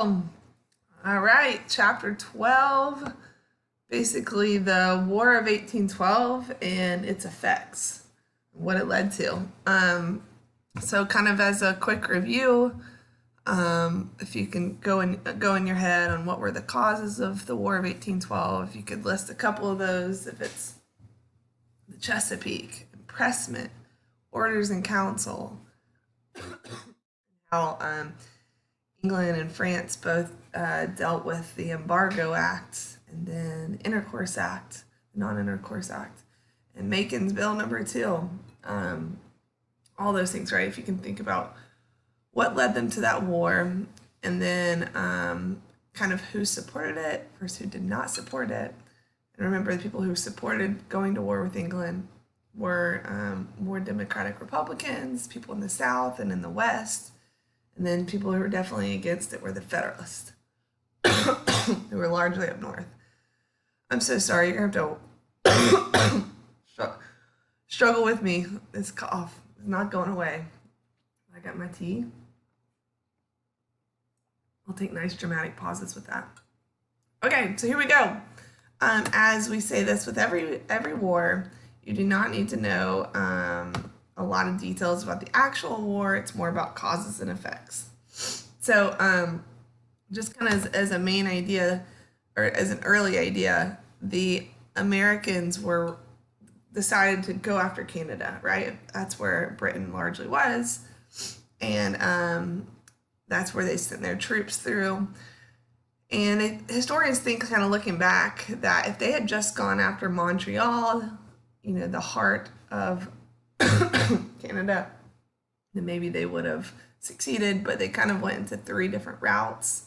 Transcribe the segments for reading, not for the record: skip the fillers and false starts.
All right, chapter 12, basically the War of 1812 and its effects, what it led to. So kind of as a quick review, if you can go in your head on what were the causes of the War of 1812, if you could list a couple of those, if it's the Chesapeake, impressment, orders in council, how England and France both dealt with the Embargo Act and then Intercourse Act, Non-Intercourse Act, and Macon's Bill number 2. All those things, right? If you can think about what led them to that war, and then kind of who supported it versus who did not support it. And remember, the people who supported going to war with England were more Democratic Republicans, people in the South and in the West. And then people who were definitely against it were the Federalists, who were largely up north. I'm so sorry, you're gonna have to struggle with me. This cough is not going away. I got my tea. I'll take nice dramatic pauses with that. Okay, so here we go. As we say this with every war, you do not need to know a lot of details about the actual war. It's more about causes and effects. So just kind of as a main idea, or as an early idea, the Americans were decided to go after Canada, right? That's where Britain largely was, and that's where they sent their troops through. And historians think, kind of looking back, that if they had just gone after Montreal, the heart of Canada, then maybe they would have succeeded, but they kind of went into 3 different routes,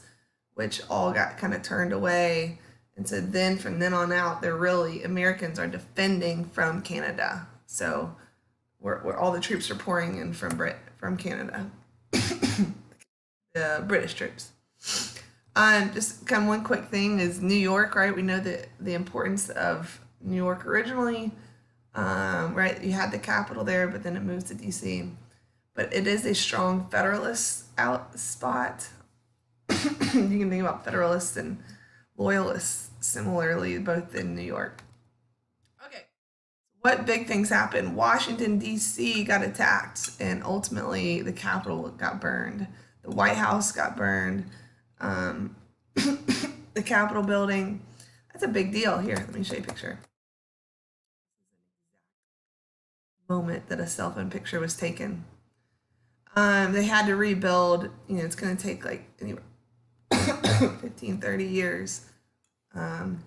which all got kind of turned away. And so then from then on out, Americans are defending from Canada. So where all the troops are pouring in from Canada, the British troops. Just kind of one quick thing is New York, right? We know the importance of New York originally, right? You had the capital there, but then it moves to DC. But it is a strong Federalist out spot. You can think about Federalists and Loyalists similarly, both in New York. Okay, what big things happened? Washington, D.C. got attacked, and ultimately the Capitol got burned. The White House got burned. The Capitol building. That's a big deal. Here, let me show you a picture. Moment that a cell phone picture was taken. They had to rebuild. It's going to take like anywhere 15, 30 years. And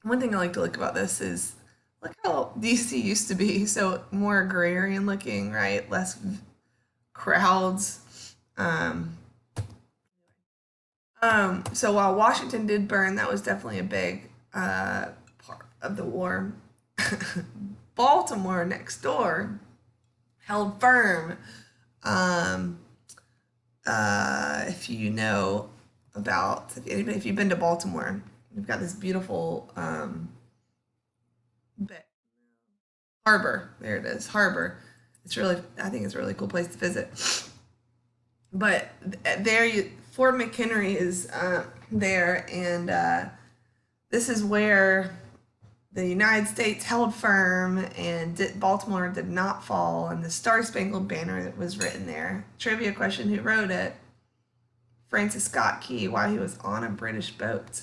one thing I like to look about this is look how DC used to be. So more agrarian looking, right? Less crowds. So while Washington did burn, that was definitely a big part of the war. Baltimore next door held firm. If you know about, if you've been to Baltimore, you've got this beautiful harbor. There it is, harbor. I think it's a really cool place to visit. But Fort McHenry is there, and this is where the United States held firm, and Baltimore did not fall, and the Star Spangled Banner that was written there. Trivia question: who wrote it? Francis Scott Key, while he was on a British boat.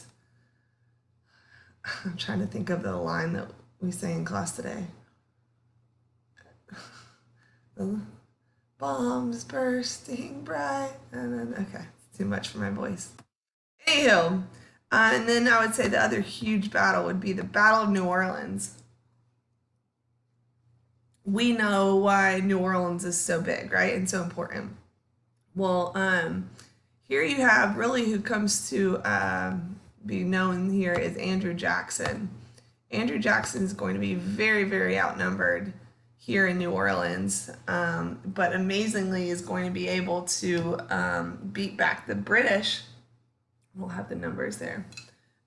I'm trying to think of the line that we sang in class today. The bombs bursting bright. Okay, it's too much for my voice. Anywho, and then I would say the other huge battle would be the Battle of New Orleans. We know why New Orleans is so big, right? And so important. Well, here you have really who comes to be known here is Andrew Jackson. Andrew Jackson is going to be very, very outnumbered here in New Orleans, but amazingly is going to be able to beat back the British. We'll have the numbers there.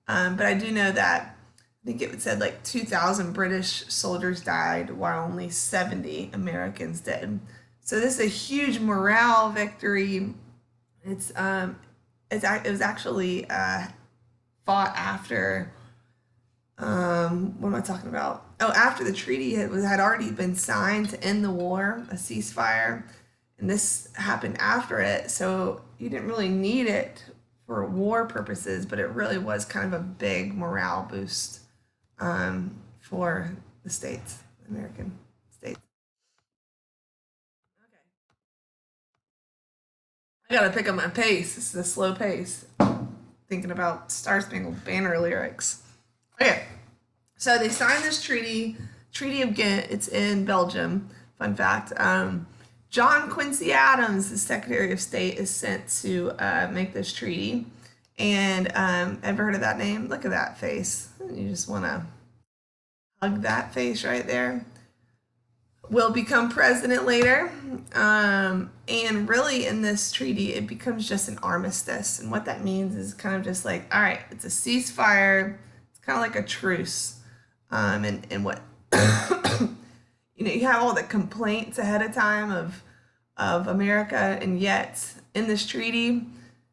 But I do know that I think it said like 2,000 British soldiers died while only 70 Americans did. So this is a huge morale victory. It was actually fought after what am I talking about? Oh, after the treaty had already been signed to end the war, a ceasefire, and this happened after it. So you didn't really need it for war purposes, but it really was kind of a big morale boost for the states, the American states. Okay, I gotta pick up my pace. This is a slow pace. Thinking about Star Spangled Banner lyrics. Okay, so they signed this Treaty of Ghent. It's in Belgium. Fun fact. John Quincy Adams, the Secretary of State, is sent to make this treaty. And ever heard of that name? Look at that face. You just want to hug that face right there. Will become president later. And really, in this treaty, it becomes just an armistice. And what that means is kind of just like, all right, it's a ceasefire. It's kind of like a truce. And what you have all the complaints ahead of time of America, and yet in this treaty,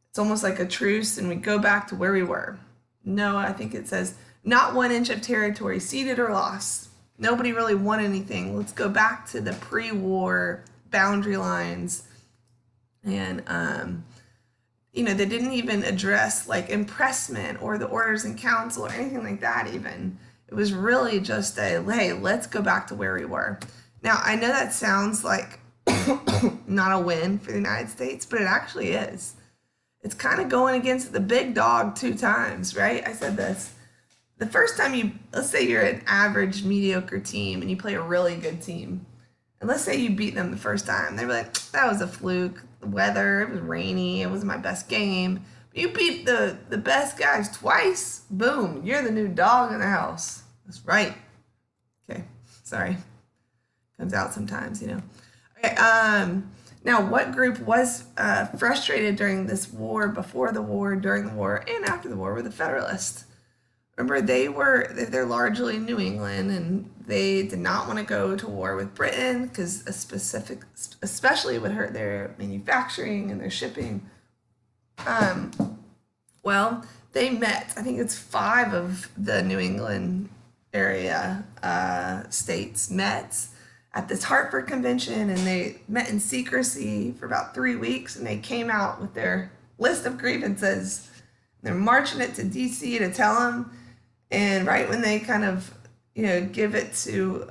it's almost like a truce, and we go back to where we were. No, I think it says not 1 inch of territory ceded or lost. Nobody really won anything. Let's go back to the pre-war boundary lines, and they didn't even address like impressment or the orders in council or anything like that. Even it was really just a hey, let's go back to where we were. Now I know that sounds like not a win for the United States, but it actually is. It's kind of going against the big dog 2 times, right? I said this. The first time let's say you're an average, mediocre team and you play a really good team. And let's say you beat them the first time. They're like, that was a fluke. The weather, it was rainy. It wasn't my best game. But you beat the best guys twice. Boom, you're the new dog in the house. That's right. Okay, sorry. Comes out sometimes, Okay, now, what group was frustrated during this war, before the war, during the war, and after the war were the Federalists. Remember, they're largely New England, and they did not want to go to war with Britain because especially would hurt their manufacturing and their shipping. Well, they met. I think it's 5 of the New England area states met at this Hartford Convention, and they met in secrecy for about 3 weeks, and they came out with their list of grievances. They're marching it to DC to tell them, and right when they kind of give it to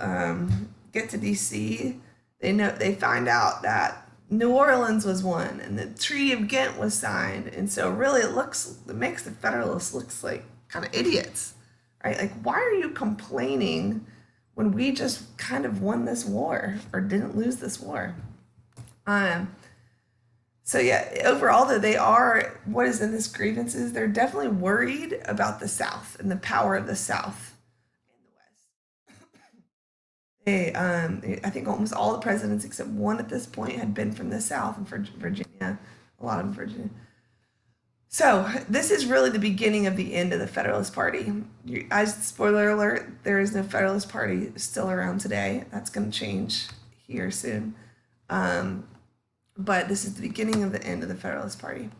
get to DC, they find out that New Orleans was won and the Treaty of Ghent was signed, and so really it makes the Federalists looks like kind of idiots, right? Like, why are you complaining when we just kind of won this war or didn't lose this war? So yeah, overall, though, they are, what is in this grievances, they're definitely worried about the South and the power of the South and the West. I think almost all the presidents except one at this point had been from the South and Virginia, a lot of them Virginia. So this is really the beginning of the end of the Federalist Party. As spoiler alert, there is no Federalist Party still around today. That's going to change here soon. But this is the beginning of the end of the Federalist Party.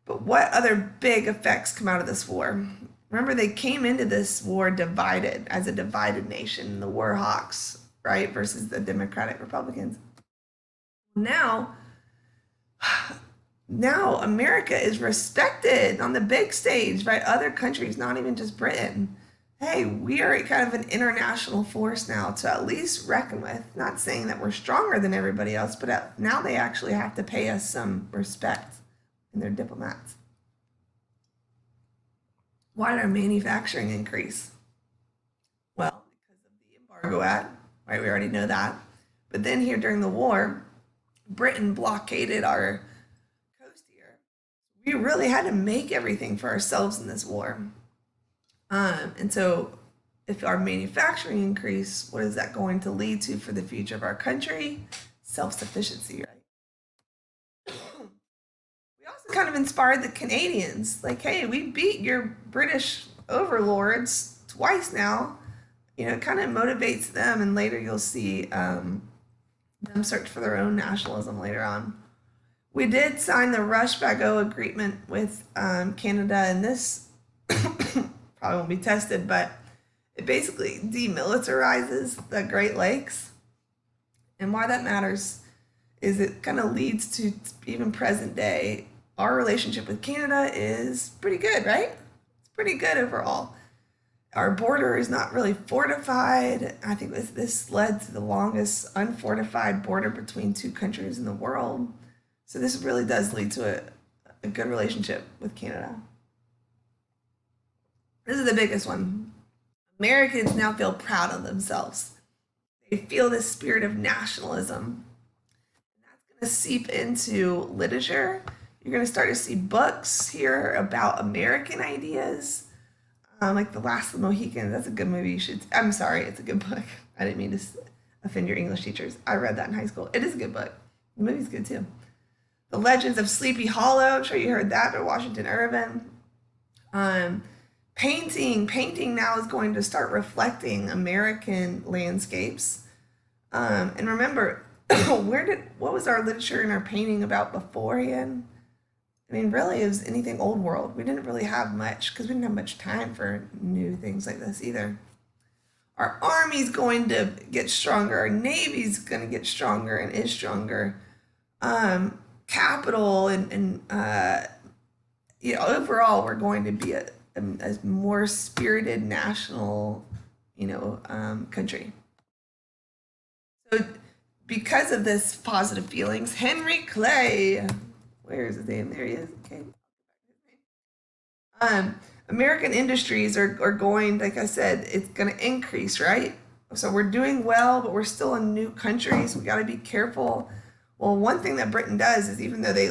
But what other big effects come out of this war? Remember, they came into this war divided, as a divided nation, the war hawks, right, versus the Democratic Republicans. Now America is respected on the big stage by other countries, not even just Britain. Hey, we are kind of an international force now to at least reckon with. Not saying that we're stronger than everybody else, but now they actually have to pay us some respect in their diplomats. Why did our manufacturing increase? Well, because of the Embargo Act, right? We already know that. But then here during the war, Britain blockaded our coast here. We really had to make everything for ourselves in this war. And so if our manufacturing increase, what is that going to lead to for the future of our country? Self-sufficiency, right? We also kind of inspired the Canadians. Like, hey, we beat your British overlords twice now. It kind of motivates them. And later you'll see them search for their own nationalism later on. We did sign the Rush-Bagot Agreement with Canada, and this probably won't be tested, but it basically demilitarizes the Great Lakes. And why that matters is it kind of leads to even present day. Our relationship with Canada is pretty good, right? It's pretty good overall. Our border is not really fortified. I think this led to the longest unfortified border between two countries in the world. So this really does lead to a good relationship with Canada. This is the biggest one. Americans now feel proud of themselves. They feel this spirit of nationalism. And that's going to seep into literature. You're going to start to see books here about American ideas. Like The Last of the Mohicans. That's a good movie. I'm sorry, it's a good book. I didn't mean to offend your English teachers. I read that in high school. It is a good book. The movie's good too. The Legends of Sleepy Hollow. I'm sure you heard that by Washington Irving. Painting now is going to start reflecting American landscapes. And remember, what was our literature and our painting about beforehand? I mean, really, it was anything old world. We didn't really have much because we didn't have much time for new things like this either. Our army's going to get stronger. Our navy's going to get stronger and is stronger. Capital and overall, we're going to be a more spirited national, country. So because of this positive feelings, Henry Clay, where is his name? There he is. Okay. American industries are going, like I said, it's going to increase, right? So we're doing well, but we're still a new country, so we got to be careful. Well, one thing that Britain does is even though they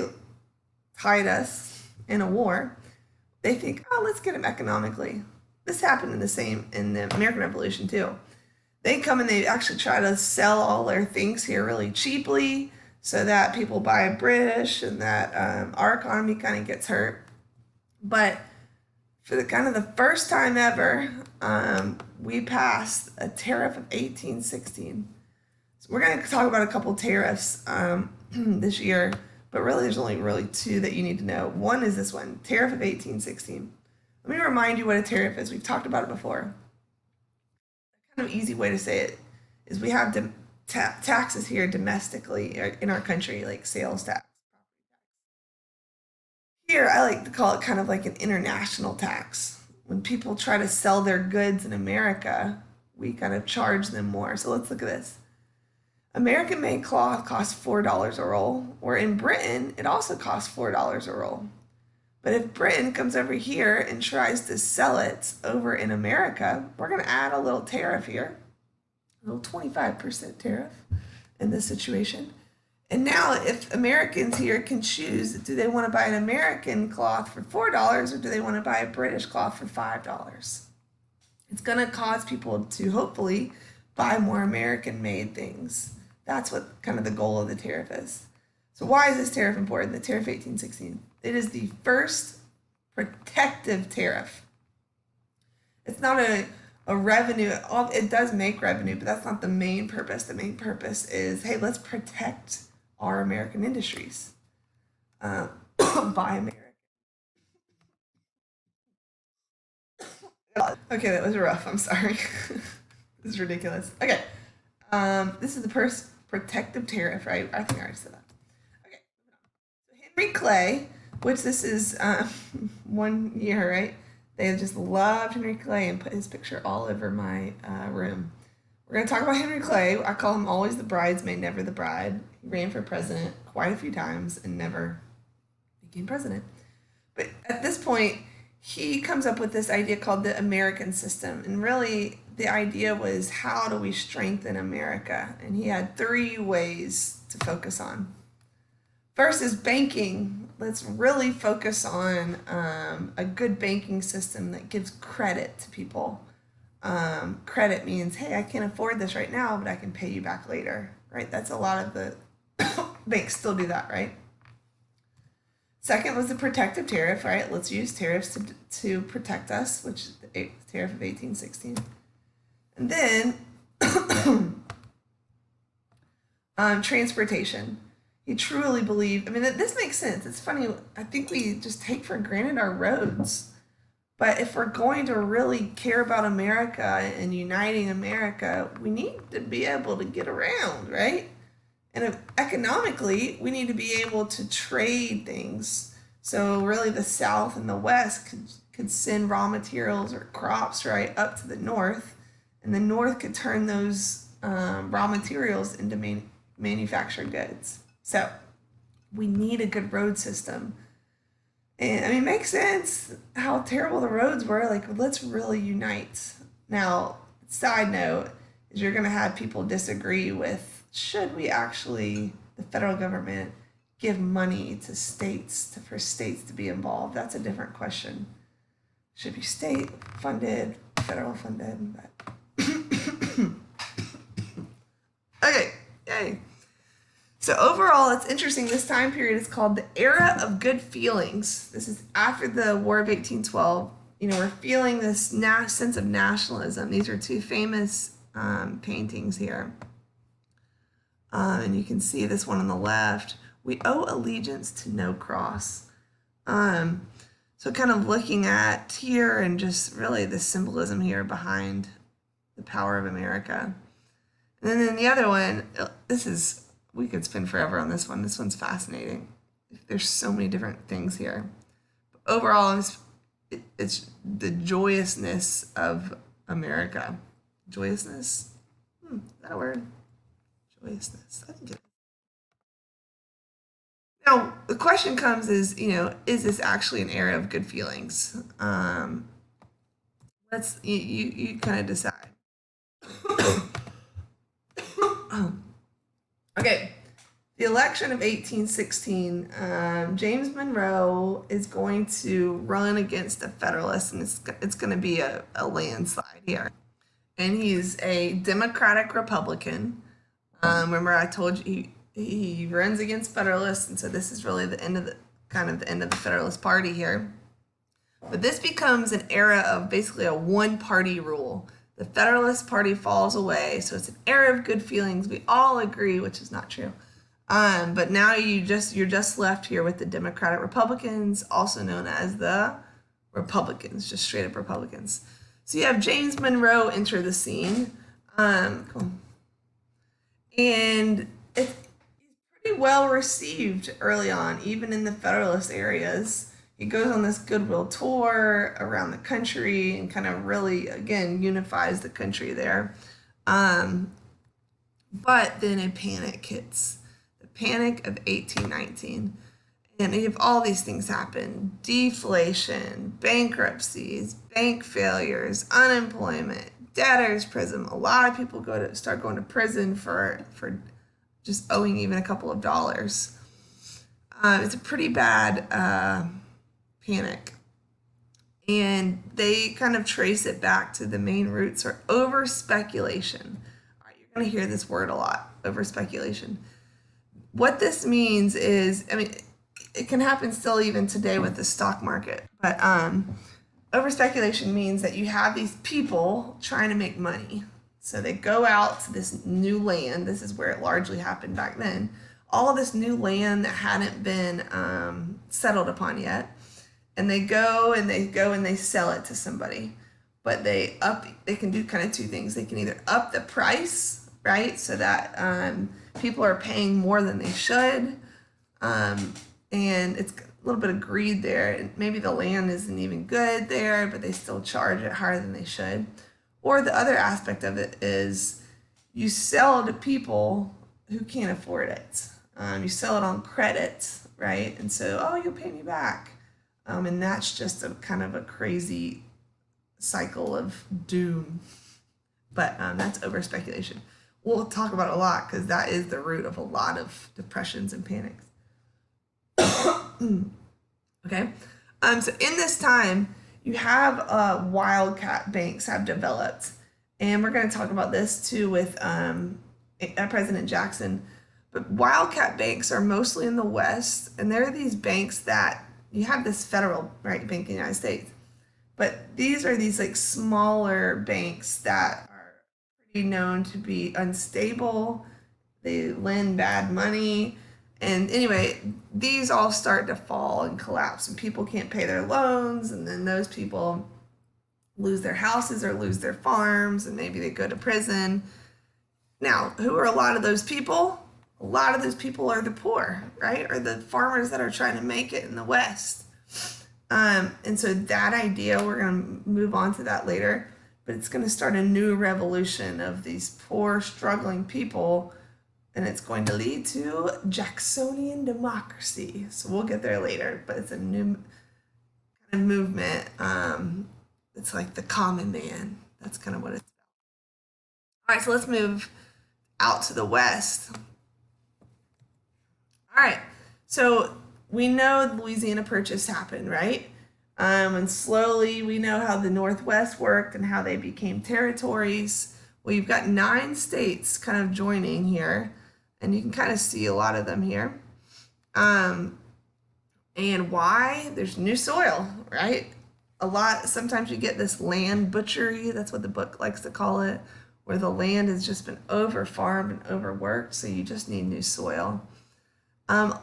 tied us in a war, they think, oh, let's get them economically. This happened in the American Revolution too. They come and they actually try to sell all their things here really cheaply so that people buy British and that our economy kind of gets hurt. But for the first time ever, we passed a tariff of 1816. So we're going to talk about a couple tariffs this year, but really there's only really two that you need to know. One is this one, tariff of 1816. Let me remind you what a tariff is. We've talked about it before. A kind of easy way to say it is we have taxes here domestically in our country, like sales tax. Here, I like to call it kind of like an international tax. When people try to sell their goods in America, we kind of charge them more. So let's look at this. American made cloth costs $4 a roll, where in Britain, it also costs $4 a roll. But if Britain comes over here and tries to sell it over in America, we're going to add a little tariff here, a little 25% tariff in this situation. And now if Americans here can choose, do they want to buy an American cloth for $4 or do they want to buy a British cloth for $5? It's going to cause people to hopefully buy more American made things. That's what kind of the goal of the tariff is. So why is this tariff important? The tariff 1816. It is the first protective tariff. It's not a revenue. It does make revenue, but that's not the main purpose. The main purpose is, hey, let's protect our American industries by America. Okay, that was rough. I'm sorry. This is ridiculous. Okay. This is the first protective tariff, right? I think I already said that. Okay. So Henry Clay, which this is 1 year, right? They just loved Henry Clay and put his picture all over my room. We're going to talk about Henry Clay. I call him always the bridesmaid, never the bride. He ran for president quite a few times and never became president. But at this point, he comes up with this idea called the American system. And really, the idea was, how do we strengthen America? And he had 3 ways to focus on. First is banking. Let's really focus on a good banking system that gives credit to people. Credit means, hey, I can't afford this right now, but I can pay you back later, right? That's a lot of the banks still do that, right? Second was the protective tariff, right? Let's use tariffs to protect us, which is the tariff of 1816. And then Transportation. He truly believed, I mean, this makes sense. It's funny. I think we just take for granted our roads. But if we're going to really care about America and uniting America, we need to be able to get around, right? And economically, we need to be able to trade things. So really, the South and the West could send raw materials or crops right up to the North, and the North could turn those raw materials into manufactured goods. So we need a good road system. And I mean, it makes sense how terrible the roads were. Like, let's really unite. Now, side note is you're going to have people disagree with should we actually, the federal government, give money to states for states to be involved? That's a different question. Should be state funded, federal funded, but okay, yay. So overall, it's interesting. This time period is called the Era of Good Feelings. This is after the War of 1812. You know, we're feeling this sense of nationalism. These are two famous paintings here. And you can see this one on the left. We owe allegiance to no cross. So kind of looking at here and just really the symbolism here behind the power of America. And then the other one, we could spend forever on this one. This one's fascinating. There's so many different things here. But overall, it's the joyousness of America. Joyousness? Is that a word? Joyousness. I think it is. Now, the question comes is this actually an era of good feelings? You kind of decide. Okay, the election of 1816, James Monroe is going to run against the Federalists, and it's going to be a landslide here. And he's a Democratic Republican. Remember, I told you he runs against Federalists, and so this is really the end of the Federalist Party here. But this becomes an era of basically a one-party rule. The Federalist Party falls away, so it's an era of good feelings. We all agree, which is not true. But now you're just left here with the Democratic Republicans, also known as the Republicans, just straight up Republicans. So you have James Monroe enter the scene. Cool. And he's pretty well received early on, even in the Federalist areas. He goes on this goodwill tour around the country and kind of really, again, unifies the country there. But then a panic hits. The Panic of 1819. And you have all these things happen. Deflation, bankruptcies, bank failures, unemployment, debtor's prison. A lot of people start going to prison for just owing even a couple of dollars. It's a pretty bad panic. And they kind of trace it back to the main roots are over speculation. All right, you're going to hear this word a lot, over speculation. What this means is, I mean, it can happen still even today with the stock market, but over speculation means that you have these people trying to make money. So they go out to this new land. This is where it largely happened back then. All of this new land that hadn't been settled upon yet. And they go and they sell it to somebody. But they can do kind of two things. They can either up the price, right? So that people are paying more than they should. And it's a little bit of greed there. And maybe the land isn't even good there, but they still charge it higher than they should. Or the other aspect of it is you sell to people who can't afford it. You sell it on credit, right? And so, you'll pay me back. And that's just a kind of a crazy cycle of doom. But that's over speculation. We'll talk about it a lot because that is the root of a lot of depressions and panics. Okay. So in this time, you have wildcat banks have developed. And we're going to talk about this too with President Jackson. But wildcat banks are mostly in the West. And there are these banks that you have this federal bank in the United States. But these are these like smaller banks that are pretty known to be unstable. they lend bad money. And anyway, these all start to fall and collapse, and people can't pay their loans, and then those people lose their houses or lose their farms, and maybe they go to prison. Now, who are a lot of those people? A lot of those people are the poor, right? Or the farmers that are trying to make it in the West. And so that idea, we're going to move on to that later, but it's going to start a new revolution of these poor, struggling people, and it's going to lead to Jacksonian democracy. So we'll get there later, but it's a new kind of movement. It's like the common man. That's kind of what it's about. All right, so let's move out to the West. All right, so we know the Louisiana Purchase happened, right? And slowly we know how the Northwest worked and how they became territories. Well, you've got 9 states kind of joining here, and you can kind of see a lot of them here. And why? There's new soil, right? Sometimes you get this land butchery, that's what the book likes to call it, where the land has just been over-farmed and overworked, so you just need new soil.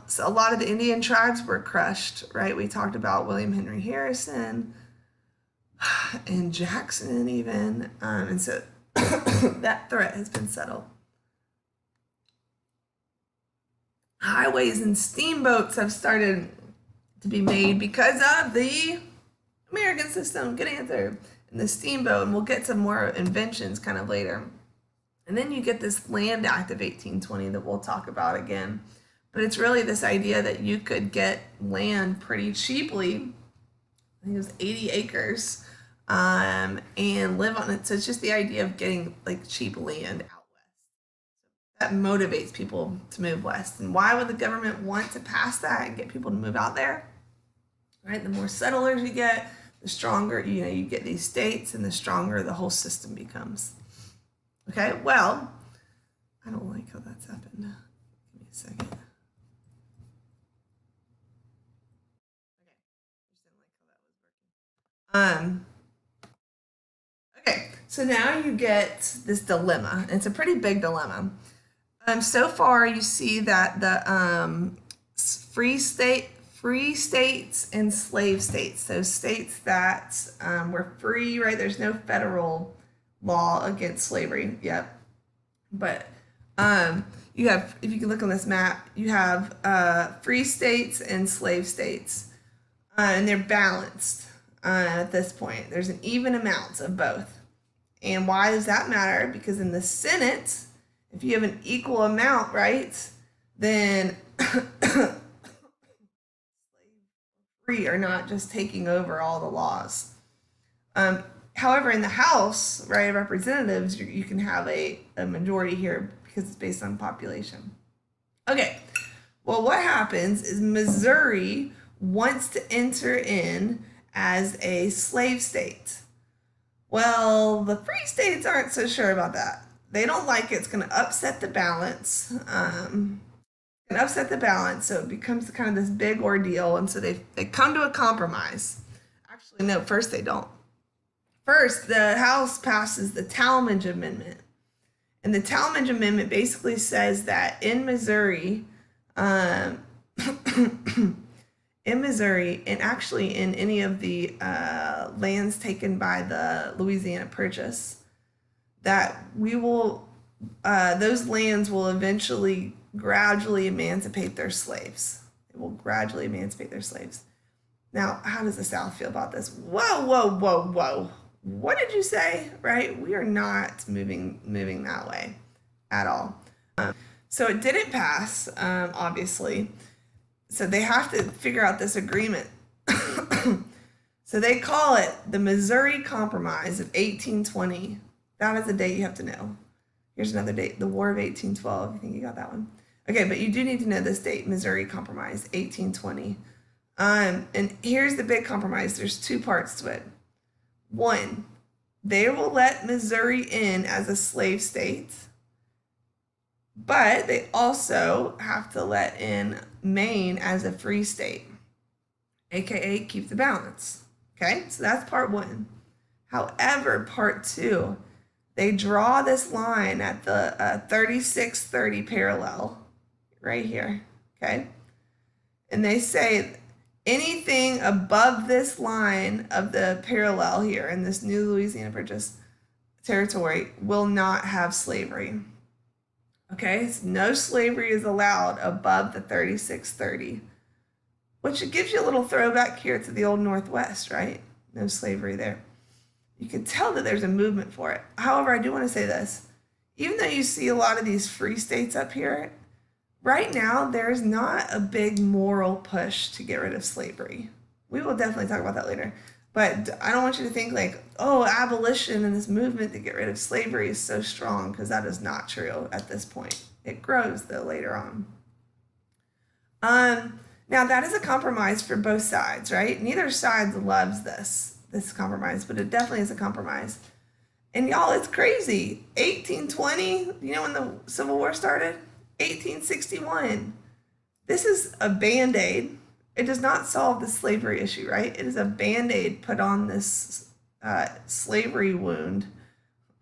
So a lot of the Indian tribes were crushed, right? We talked about William Henry Harrison and Jackson even. And so that threat has been settled. Highways and steamboats have started to be made because of the American system. Good answer. And the steamboat, and we'll get some more inventions kind of later. And then you get this Land Act of 1820 that we'll talk about again. But it's really this idea that you could get land pretty cheaply. I think it was 80 acres, and live on it. So it's just the idea of getting like cheap land out west. That motivates people to move west. And why would the government want to pass that and get people to move out there? Right? The more settlers you get, the stronger, you get these states, and the stronger the whole system becomes. Okay, well, I don't like how that's happened. Give me a second. Okay, so now you get this dilemma. It's a pretty big dilemma. So far you see that the free states and slave states, those states that were free, right? There's no federal law against slavery yet, but you have, if you can look on this map, you have free states and slave states, and they're balanced. At this point, there's an even amount of both. And why does that matter? Because in the Senate, if you have an equal amount, right, then free are not just taking over all the laws. However, in the House, right, Representatives, you can have a majority here because it's based on population. Okay, well, what happens is Missouri wants to enter in as a slave state. Well, the free states aren't so sure about that. They don't like it. It's going to upset the balance. So it becomes kind of this big ordeal, and so they come to a compromise. Actually, no, first they don't. First, the House passes the Talmadge Amendment. And the Talmadge Amendment basically says that in Missouri, and actually in any of the lands taken by the Louisiana Purchase, that those lands will eventually gradually emancipate their slaves. It will gradually emancipate their slaves. Now, how does the South feel about this? Whoa. What did you say? Right? We are not moving that way at all. So it didn't pass, obviously. So they have to figure out this agreement. So they call it the Missouri Compromise of 1820. That is a date you have to know. Here's another date, the War of 1812. I think you got that one. Okay, but you do need to know this date, Missouri Compromise, 1820. And here's the big compromise. There's 2 parts to it. One, they will let Missouri in as a slave state, but they also have to let in Maine as a free state, aka keep the balance. Okay, so that's part 1. However, part 2, They draw this line at the 3630 parallel right here, okay? And they say anything above this line of the parallel here in this new Louisiana Purchase territory will not have slavery. Okay, so no slavery is allowed above the 3630, which gives you a little throwback here to the old Northwest, right? No slavery there. You can tell that there's a movement for it. However, I do want to say this. Even though you see a lot of these free states up here, right now there is not a big moral push to get rid of slavery. We will definitely talk about that later. But I don't want you to think like, oh, abolition and this movement to get rid of slavery is so strong, because that is not true at this point. It grows though later on. Now that is a compromise for both sides, right? Neither side loves this compromise, but it definitely is a compromise. And y'all, it's crazy. 1820, you know when the Civil War started? 1861. This is a Band-Aid. It does not solve the slavery issue, right? It is a Band-Aid put on this slavery wound,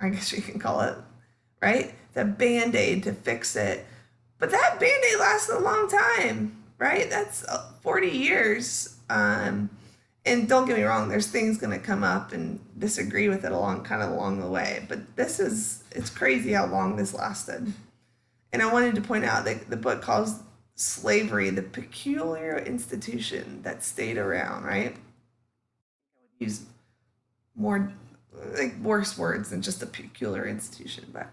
I guess you can call it, right? The Band-Aid to fix it. But that Band-Aid lasted a long time, right? That's 40 years. And don't get me wrong, there's things going to come up and disagree with it along the way. But it's crazy how long this lasted. And I wanted to point out that the book calls slavery the peculiar institution that stayed around, right? I would use more like worse words than just a peculiar institution, but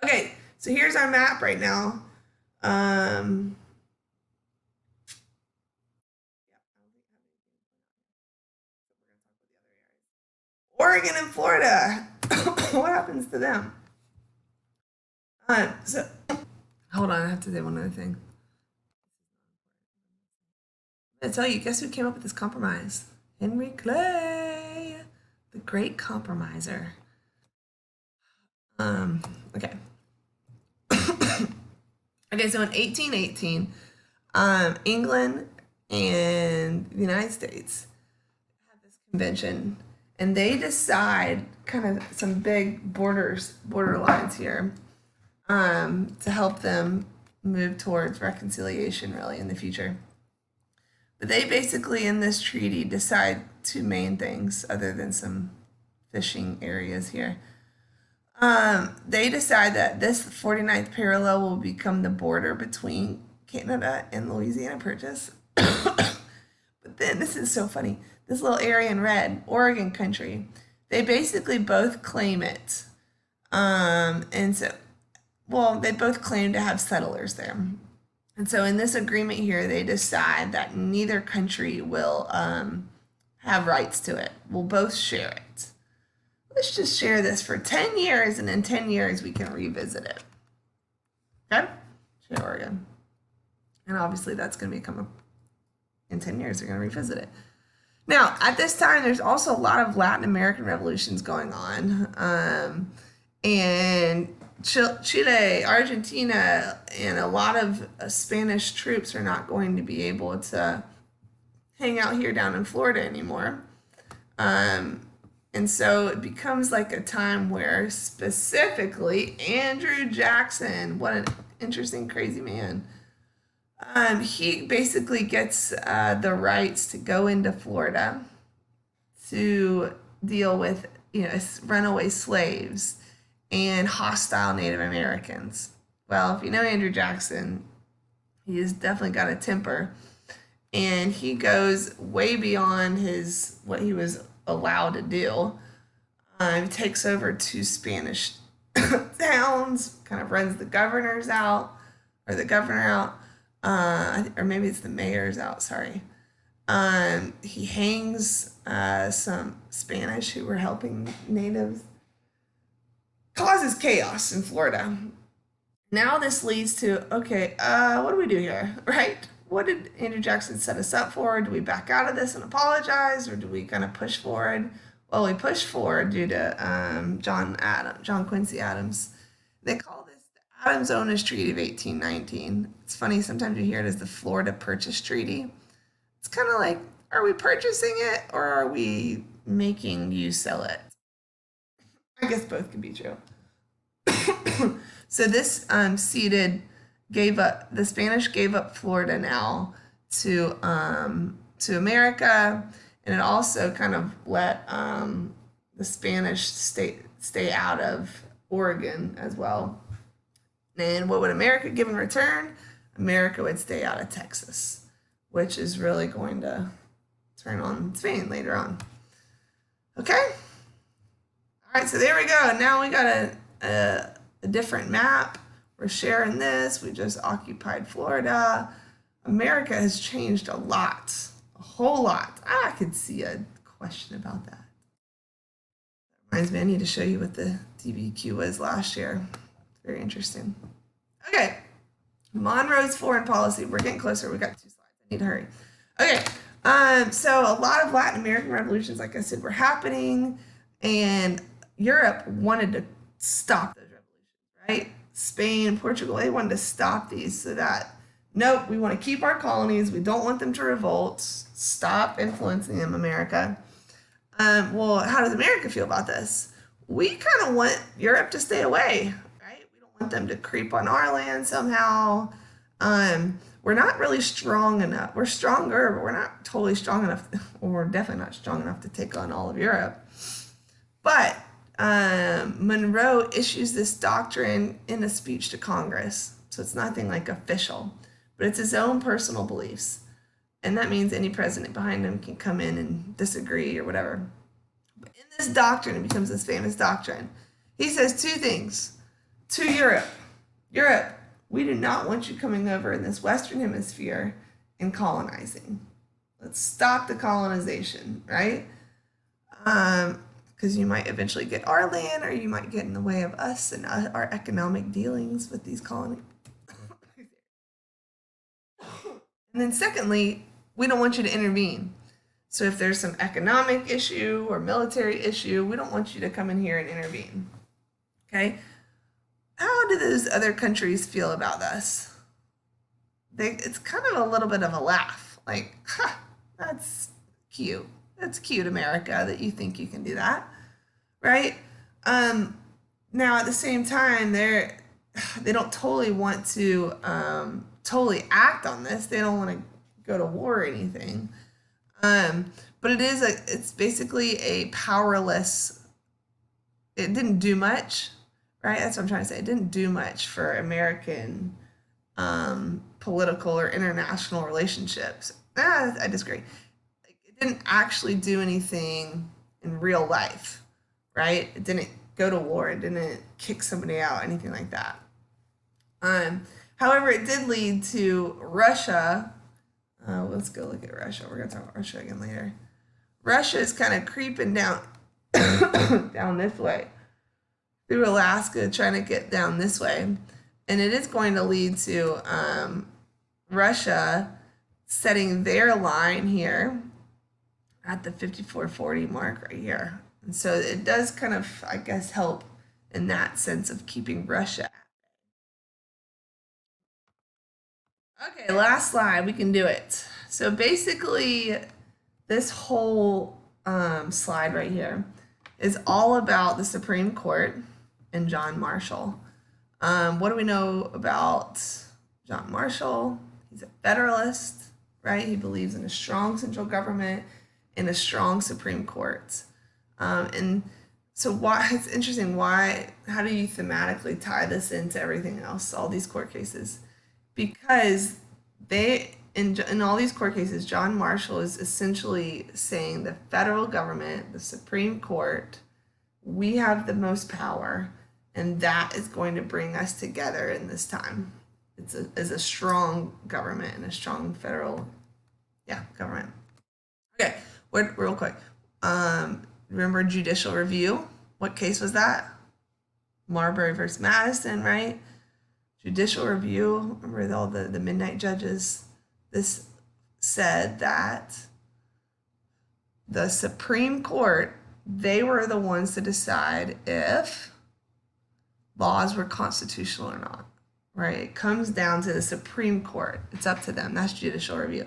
okay, so here's our map right now. Oregon and Florida. What happens to them? So hold on, I have to say one other thing. I'm gonna tell you, guess who came up with this compromise? Henry Clay, the great compromiser. Okay. Okay, so in 1818, England and the United States have this convention, and they decide kind of some big border lines here, to help them move towards reconciliation really in the future. But they basically in this treaty decide two main things other than some fishing areas here. They decide that this 49th parallel will become the border between Canada and Louisiana Purchase. But then this is so funny. This little area in red, Oregon country, they basically both claim it. And so, well, they both claim to have settlers there. And so in this agreement here, they decide that neither country will have rights to it. We'll both share it. Let's just share this for 10 years, and in 10 years we can revisit it. Okay? Share Oregon. And obviously that's going to become in 10 years, they're going to revisit it. Now, at this time, there's also a lot of Latin American revolutions going on. And Chile, Argentina, and a lot of Spanish troops are not going to be able to hang out here down in Florida anymore. And so it becomes like a time where specifically Andrew Jackson, what an interesting, crazy man, he basically gets the rights to go into Florida to deal with, runaway slaves and hostile Native Americans. Well, if you know Andrew Jackson, he's definitely got a temper, and he goes way beyond what he was allowed to do. He takes over two Spanish towns, kind of runs the governor out, or maybe it's the mayor's out, sorry. He hangs some Spanish who were helping natives. Causes chaos in Florida. Now this leads to, okay, what do we do here, right? What did Andrew Jackson set us up for? Do we back out of this and apologize, or do we kind of push forward? Well, we pushed forward due to John Quincy Adams. They call this the Adams-Onis Treaty of 1819. It's funny, sometimes you hear it as the Florida Purchase Treaty. It's kind of like, are we purchasing it, or are we making you sell it? I guess both can be true. So this the Spanish gave up Florida now to America, and it also kind of let the Spanish stay out of Oregon as well. And what would America give in return? America would stay out of Texas, which is really going to turn on Spain later on. Okay? All right, so there we go. Now we got a different map. We're sharing this. We just occupied Florida. America has changed a lot, a whole lot. I could see a question about that. Reminds me, I need to show you what the DBQ was last year. It's very interesting. Okay, Monroe's foreign policy. We're getting closer. We got 2 slides. I need to hurry. Okay, so a lot of Latin American revolutions, like I said, were happening, and Europe wanted to stop those revolutions, right? Spain, Portugal, they wanted to stop these so that, nope, we want to keep our colonies. We don't want them to revolt. Stop influencing them, America. Well, how does America feel about this? We kind of want Europe to stay away, right? We don't want them to creep on our land somehow. We're not really strong enough. We're stronger, but we're not totally strong enough, or we're definitely not strong enough to take on all of Europe. But Monroe issues this doctrine in a speech to Congress. So it's nothing like official, but it's his own personal beliefs. And that means any president behind him can come in and disagree or whatever. But in this doctrine, it becomes this famous doctrine. He says 2 things to Europe. Europe, we do not want you coming over in this Western Hemisphere and colonizing. Let's stop the colonization, right? Because you might eventually get our land, or you might get in the way of us and our economic dealings with these colonies. And then secondly, we don't want you to intervene. So if there's some economic issue or military issue, we don't want you to come in here and intervene. Okay? How do those other countries feel about this? It's kind of a little bit of a laugh. Like, that's cute. That's cute, America, that you think you can do that, right? Now, at the same time, they don't totally want to totally act on this. They don't want to go to war or anything. But it's basically a powerless. It didn't do much, right? That's what I'm trying to say. It didn't do much for American political or international relationships. I disagree. It didn't actually do anything in real life, right? It didn't go to war. It didn't kick somebody out, anything like that. However, it did lead to Russia. Let's go look at Russia. We're going to talk about Russia again later. Russia is kind of creeping down down this way through Alaska, trying to get down this way. And it is going to lead to Russia setting their line here at the 5440 mark right here. And so it does kind of, I guess, help in that sense of keeping Russia. Okay, last slide. We can do it. So basically, this whole slide right here is all about the Supreme Court and John Marshall. What do we know about John Marshall? He's a Federalist, right? He believes in a strong central government and a strong Supreme Court. And so it's interesting, how do you thematically tie this into everything else, all these court cases? Because in all these court cases, John Marshall is essentially saying the federal government, the Supreme Court, we have the most power, and that is going to bring us together in this time. It's a strong government and a strong federal, government. Okay, real quick. Remember judicial review? What case was that? Marbury versus Madison, right? Judicial review, remember all the midnight judges? This said that the Supreme Court, they were the ones to decide if laws were constitutional or not, right? It comes down to the Supreme Court. It's up to them. That's judicial review.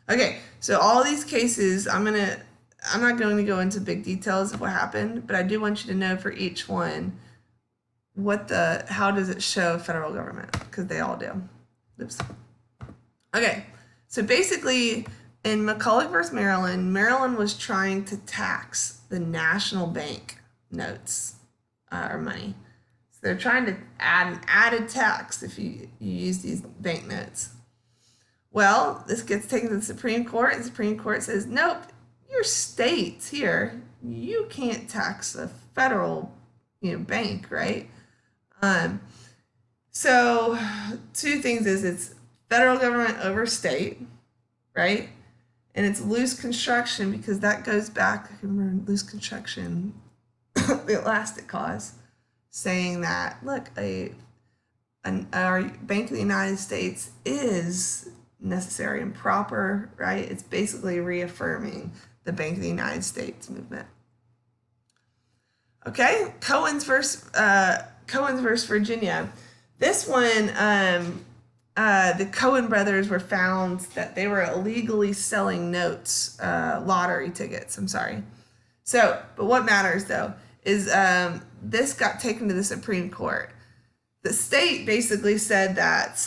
Okay, so all these cases, I'm going to I'm not going to go into big details of what happened, but I do want you to know for each one how does it show federal government, because they all do. Oops. Okay, so basically in McCulloch versus Maryland, Maryland was trying to tax the national bank notes or money. So they're trying to add an added tax if you use these banknotes. Well, this gets taken to the Supreme Court, and the Supreme Court says, nope, your states here, you can't tax a federal, bank, right? So two things is it's federal government over state, right? And it's loose construction because that goes back, I remember loose construction, the Elastic Clause, saying that, look, our Bank of the United States is necessary and proper, right? It's basically reaffirming the Bank of the United States movement. Okay, Cohen's versus Virginia. This one, the Cohen brothers were found that they were illegally selling notes, lottery tickets. I'm sorry. So, but what matters though is this got taken to the Supreme Court. The state basically said that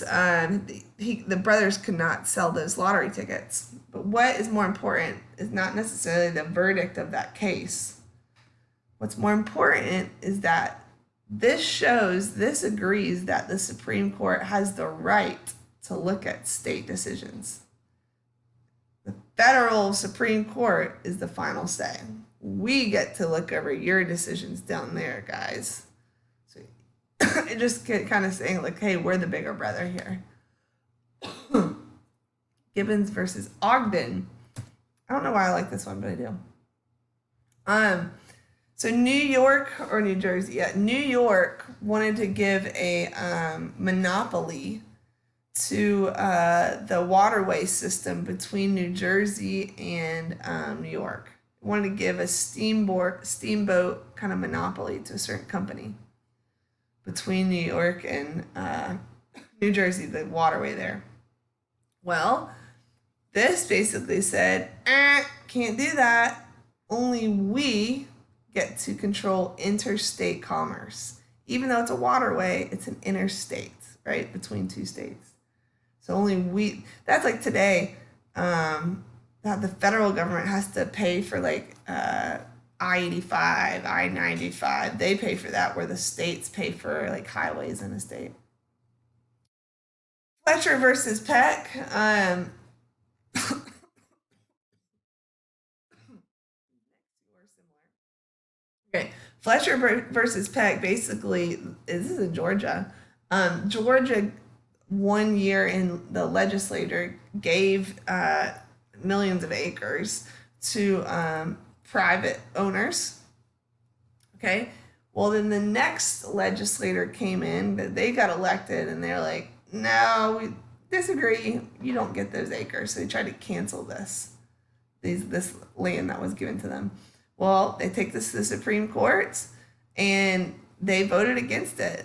the brothers could not sell those lottery tickets. But what is more important is not necessarily the verdict of that case. What's more important is that this agrees that the Supreme Court has the right to look at state decisions. The federal Supreme Court is the final say. We get to look over your decisions down there, guys. So it just kind of saying like, hey, we're the bigger brother here. Gibbons versus Ogden. I don't know why I like this one, but I do. So New York or New Jersey, New York wanted to give a monopoly to the waterway system between New Jersey and New York. Wanted to give a steamboat kind of monopoly to a certain company between New York and New Jersey, the waterway there. Well, this basically said, can't do that. Only we get to control interstate commerce. Even though it's a waterway, it's an interstate, right, between two states. So only we, that's like today, that the federal government has to pay for like I-85, I-95. They pay for that, where the states pay for like highways in a state. Fletcher versus Peck. Okay, Fletcher versus Peck basically, this is in Georgia. Georgia, 1 year in the legislature, gave millions of acres to private owners. Okay, well, then the next legislator came in, but they got elected, and they're like, no, we disagree. You don't get those acres. So they tried to cancel this land that was given to them. Well, they take this to the Supreme Court, and they voted against it.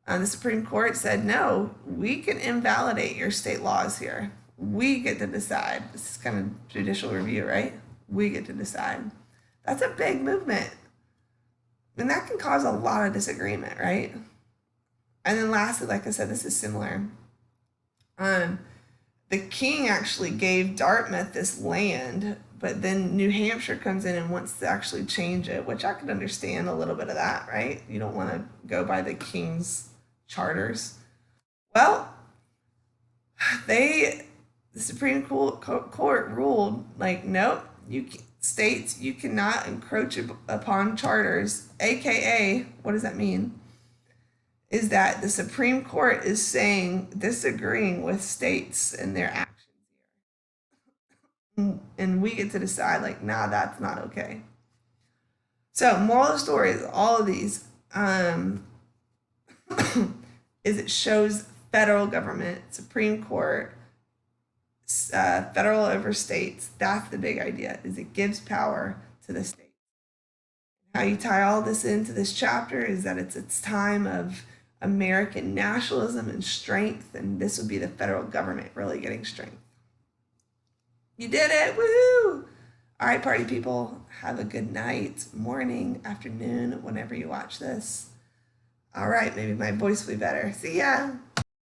The Supreme Court said, no, we can invalidate your state laws here. We get to decide. This is kind of judicial review, right? We get to decide. That's a big movement. And that can cause a lot of disagreement, right? And then lastly, like I said, this is similar. The king actually gave Dartmouth this land, but then New Hampshire comes in and wants to actually change it, which I could understand a little bit of that, right? You don't want to go by the king's charters. Well, the Supreme Court ruled like, nope, states, you cannot encroach upon charters, aka, what does that mean? Is that the Supreme Court is disagreeing with states and their actions here. And we get to decide, like, nah, that's not okay. So, moral of the story is all of these is it shows federal government, Supreme Court, federal over states. That's the big idea, is it gives power to the states. How you tie all this into this chapter is that it's time of American nationalism and strength, and this would be the federal government really getting strength. You did it! Woohoo! All right, party people, have a good night, morning, afternoon, whenever you watch this. All right, maybe my voice will be better. See ya.